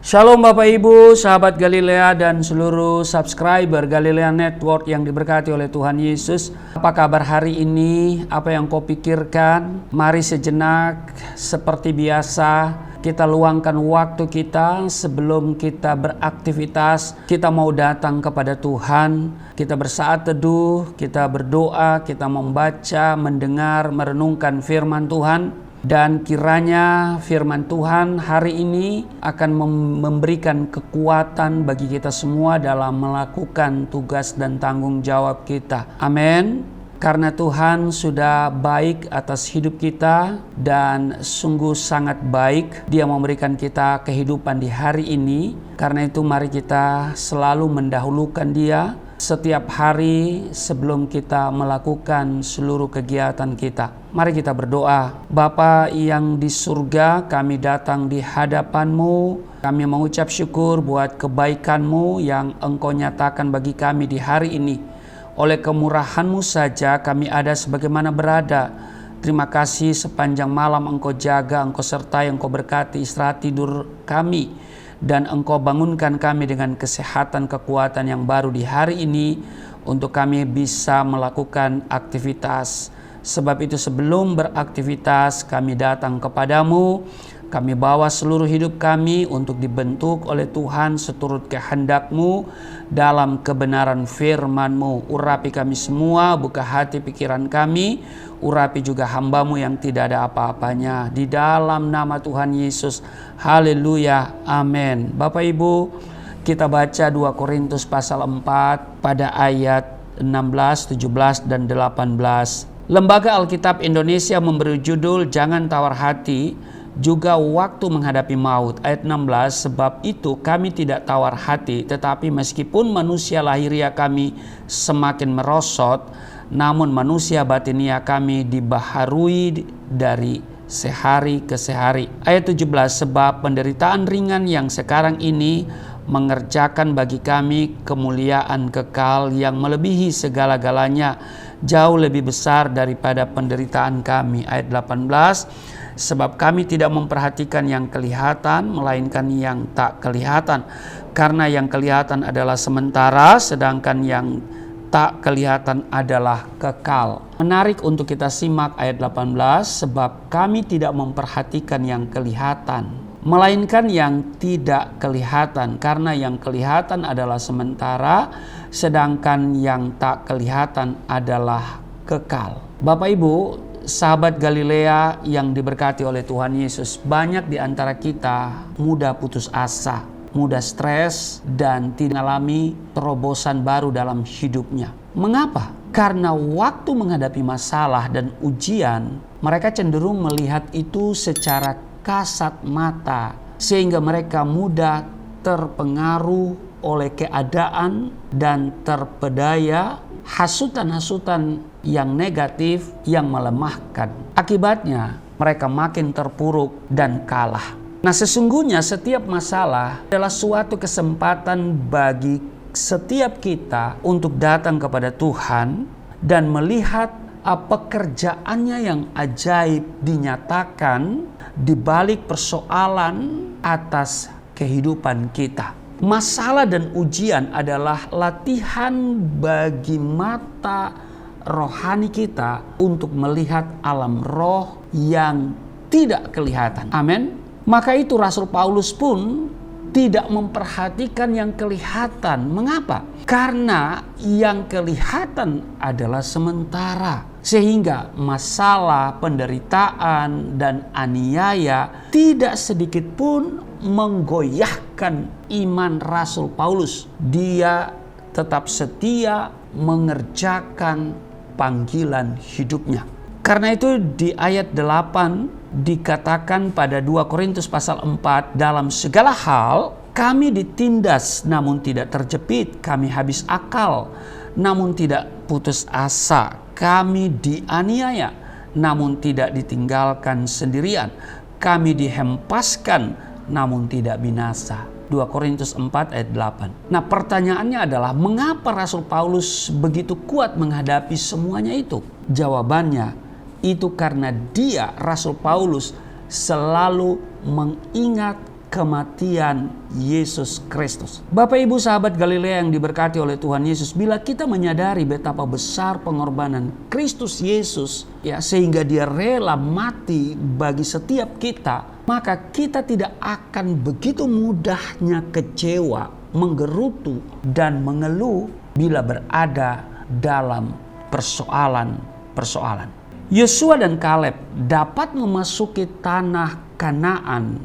Shalom Bapak Ibu, sahabat Galilea dan seluruh subscriber Galilea Network yang diberkati oleh Tuhan Yesus. Apa kabar hari ini? Apa yang kau pikirkan? Mari sejenak seperti biasa kita luangkan waktu kita sebelum kita beraktivitas. Kita mau datang kepada Tuhan, kita bersaat teduh, kita berdoa, kita membaca, mendengar, merenungkan firman Tuhan. Dan kiranya firman Tuhan hari ini akan memberikan kekuatan bagi kita semua dalam melakukan tugas dan tanggung jawab kita. Amin. Karena Tuhan sudah baik atas hidup kita dan sungguh sangat baik. Dia memberikan kita kehidupan di hari ini. Karena itu mari kita selalu mendahulukan Dia setiap hari sebelum kita melakukan seluruh kegiatan kita. Mari kita berdoa. Bapa yang di surga, kami datang di hadapan-Mu. Kami mengucap syukur buat kebaikan-Mu yang Engkau nyatakan bagi kami di hari ini. Oleh kemurahan-Mu saja kami ada sebagaimana berada. Terima kasih sepanjang malam Engkau jaga, Engkau sertai, Engkau berkati istirahat tidur kami. Dan Engkau bangunkan kami dengan kesehatan, kekuatan yang baru di hari ini untuk kami bisa melakukan aktivitas. Sebab itu sebelum beraktivitas kami datang kepadamu, kami bawa seluruh hidup kami untuk dibentuk oleh Tuhan seturut kehendak-Mu dalam kebenaran firman-Mu. Urapi kami semua, buka hati pikiran kami, urapi juga hamba-Mu yang tidak ada apa-apanya. Di dalam nama Tuhan Yesus, haleluya, amin. Bapak Ibu, kita baca 2 Korintus pasal 4 pada ayat 16, 17, dan 18. Lembaga Alkitab Indonesia memberi judul Jangan Tawar Hati, juga waktu menghadapi maut. Ayat 16, sebab itu kami tidak tawar hati, tetapi meskipun manusia lahiria kami semakin merosot, namun manusia batinia kami dibaharui dari sehari ke sehari. Ayat 17, sebab penderitaan ringan yang sekarang ini mengerjakan bagi kami kemuliaan kekal yang melebihi segala-galanya, jauh lebih besar daripada penderitaan kami. Ayat 18, sebab kami tidak memperhatikan yang kelihatan, melainkan yang tak kelihatan. Karena yang kelihatan adalah sementara, sedangkan yang tak kelihatan adalah kekal. Menarik untuk kita simak ayat 18, sebab kami tidak memperhatikan yang kelihatan, melainkan yang tidak kelihatan. Karena yang kelihatan adalah sementara, sedangkan yang tak kelihatan adalah kekal. Bapak Ibu, sahabat Galilea yang diberkati oleh Tuhan Yesus, banyak di antara kita mudah putus asa, mudah stres, dan tidak mengalami terobosan baru dalam hidupnya. Mengapa? Karena waktu menghadapi masalah dan ujian, mereka cenderung melihat itu secara kasat mata, sehingga mereka mudah terpengaruh oleh keadaan dan terpedaya hasutan-hasutan yang negatif yang melemahkan. Akibatnya mereka makin terpuruk dan kalah. Nah, sesungguhnya setiap masalah adalah suatu kesempatan bagi setiap kita untuk datang kepada Tuhan dan melihat pekerjaannya yang ajaib dinyatakan di balik persoalan atas kehidupan kita. Masalah dan ujian adalah latihan bagi mata rohani kita untuk melihat alam roh yang tidak kelihatan. Amin. Maka itu Rasul Paulus pun tidak memperhatikan yang kelihatan. Mengapa? Karena yang kelihatan adalah sementara. Sehingga masalah, penderitaan, dan aniaya tidak sedikit pun menggoyahkan iman Rasul Paulus. Dia tetap setia mengerjakan panggilan hidupnya. Karena itu di ayat 8 dikatakan pada 2 Korintus pasal 4, dalam segala hal kami ditindas namun tidak terjepit, kami habis akal namun tidak putus asa, kami dianiaya namun tidak ditinggalkan sendirian, kami dihempaskan namun tidak binasa. 2 Korintus 4 ayat 8. Nah, pertanyaannya adalah mengapa Rasul Paulus begitu kuat menghadapi semuanya itu? Jawabannya, itu karena dia, Rasul Paulus, selalu mengingat kematian Yesus Kristus. Bapak Ibu sahabat Galilea yang diberkati oleh Tuhan Yesus, bila kita menyadari betapa besar pengorbanan Kristus Yesus, ya, sehingga dia rela mati bagi setiap kita, maka kita tidak akan begitu mudahnya kecewa, menggerutu, dan mengeluh bila berada dalam persoalan-persoalan. Yosua dan Kaleb dapat memasuki tanah Kanaan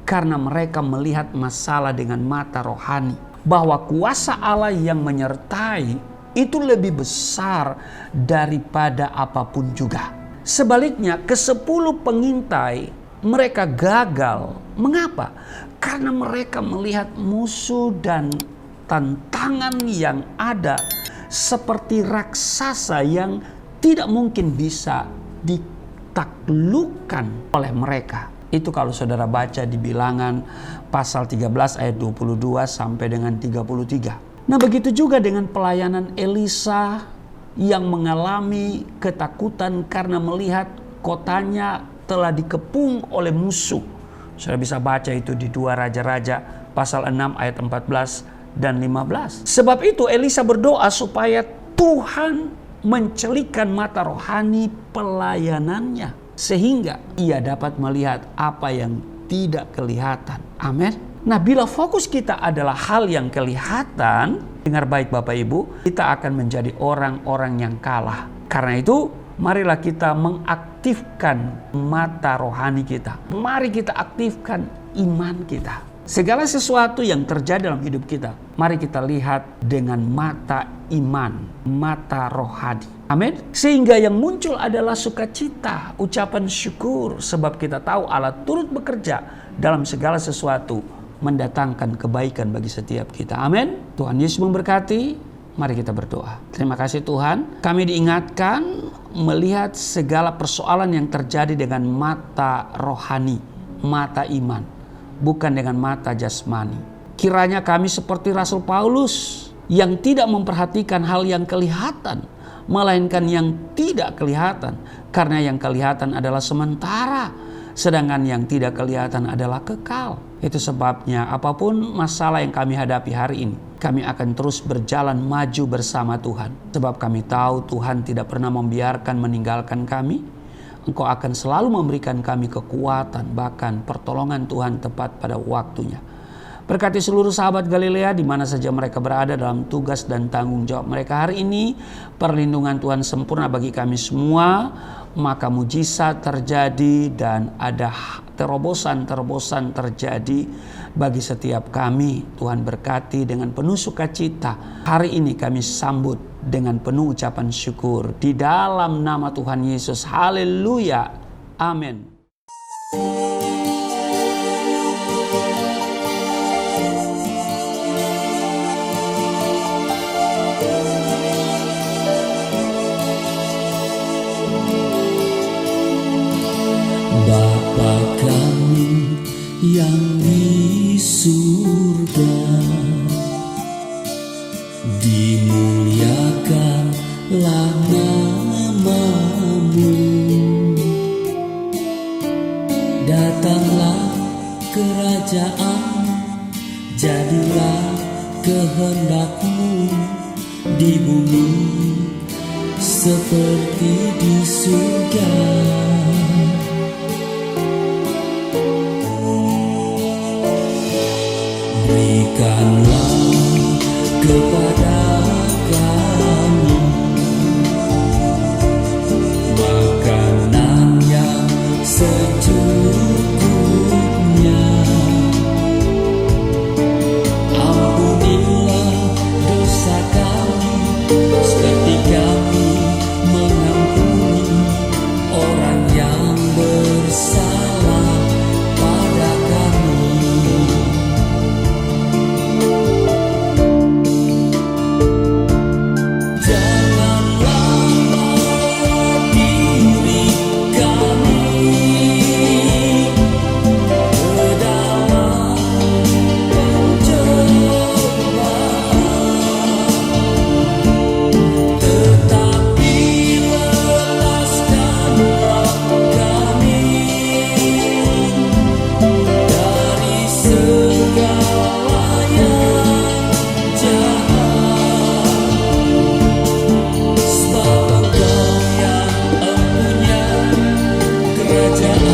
karena mereka melihat masalah dengan mata rohani, bahwa kuasa Allah yang menyertai itu lebih besar daripada apapun juga. Sebaliknya, ke-10 pengintai mereka gagal. Mengapa? Karena mereka melihat musuh dan tantangan yang ada seperti raksasa yang tidak mungkin bisa ditaklukkan oleh mereka. Itu kalau saudara baca di Bilangan pasal 13 ayat 22 sampai dengan 33. Nah, begitu juga dengan pelayanan Elisa yang mengalami ketakutan karena melihat kotanya telah dikepung oleh musuh. Saudara bisa baca itu di 2 Raja-Raja pasal 6 ayat 14 dan 15. Sebab itu Elisa berdoa supaya Tuhan mencelikan mata rohani pelayanannya, sehingga ia dapat melihat apa yang tidak kelihatan. Amin. Nah, bila fokus kita adalah hal yang kelihatan, dengar baik Bapak Ibu, kita akan menjadi orang-orang yang kalah. Karena itu, marilah kita mengaktifkan mata rohani kita. Mari kita aktifkan iman kita. Segala sesuatu yang terjadi dalam hidup kita, mari kita lihat dengan mata iman, mata rohani. Amin. Sehingga yang muncul adalah sukacita, ucapan syukur, sebab kita tahu Allah turut bekerja dalam segala sesuatu, mendatangkan kebaikan bagi setiap kita. Amin. Tuhan Yesus memberkati. Mari kita berdoa. Terima kasih Tuhan, kami diingatkan melihat segala persoalan yang terjadi dengan mata rohani, mata iman, bukan dengan mata jasmani. Kiranya kami seperti Rasul Paulus yang tidak memperhatikan hal yang kelihatan, melainkan yang tidak kelihatan, karena yang kelihatan adalah sementara, sedangkan yang tidak kelihatan adalah kekal. Itu sebabnya apapun masalah yang kami hadapi hari ini, kami akan terus berjalan maju bersama Tuhan. Sebab kami tahu Tuhan tidak pernah membiarkan meninggalkan kami. Engkau akan selalu memberikan kami kekuatan, bahkan pertolongan Tuhan tepat pada waktunya. Berkati seluruh sahabat Galilea di mana saja mereka berada dalam tugas dan tanggung jawab mereka hari ini. Perlindungan Tuhan sempurna bagi kami semua. Maka mujizat terjadi dan ada terobosan-terobosan terjadi bagi setiap kami. Tuhan berkati dengan penuh sukacita. Hari ini kami sambut dengan penuh ucapan syukur. Di dalam nama Tuhan Yesus. Haleluya. Amin. Bapa kami yang di surga, dimuliakanlah nama-Mu. Datanglah kerajaan, jadilah kehendak-Mu di bumi seperti di surga. Berikanlah kepada kami makanan yang secukupnya. Ampunilah dosa kami seperti kami mengampuni orang yang bersalah pada kami. kerajaan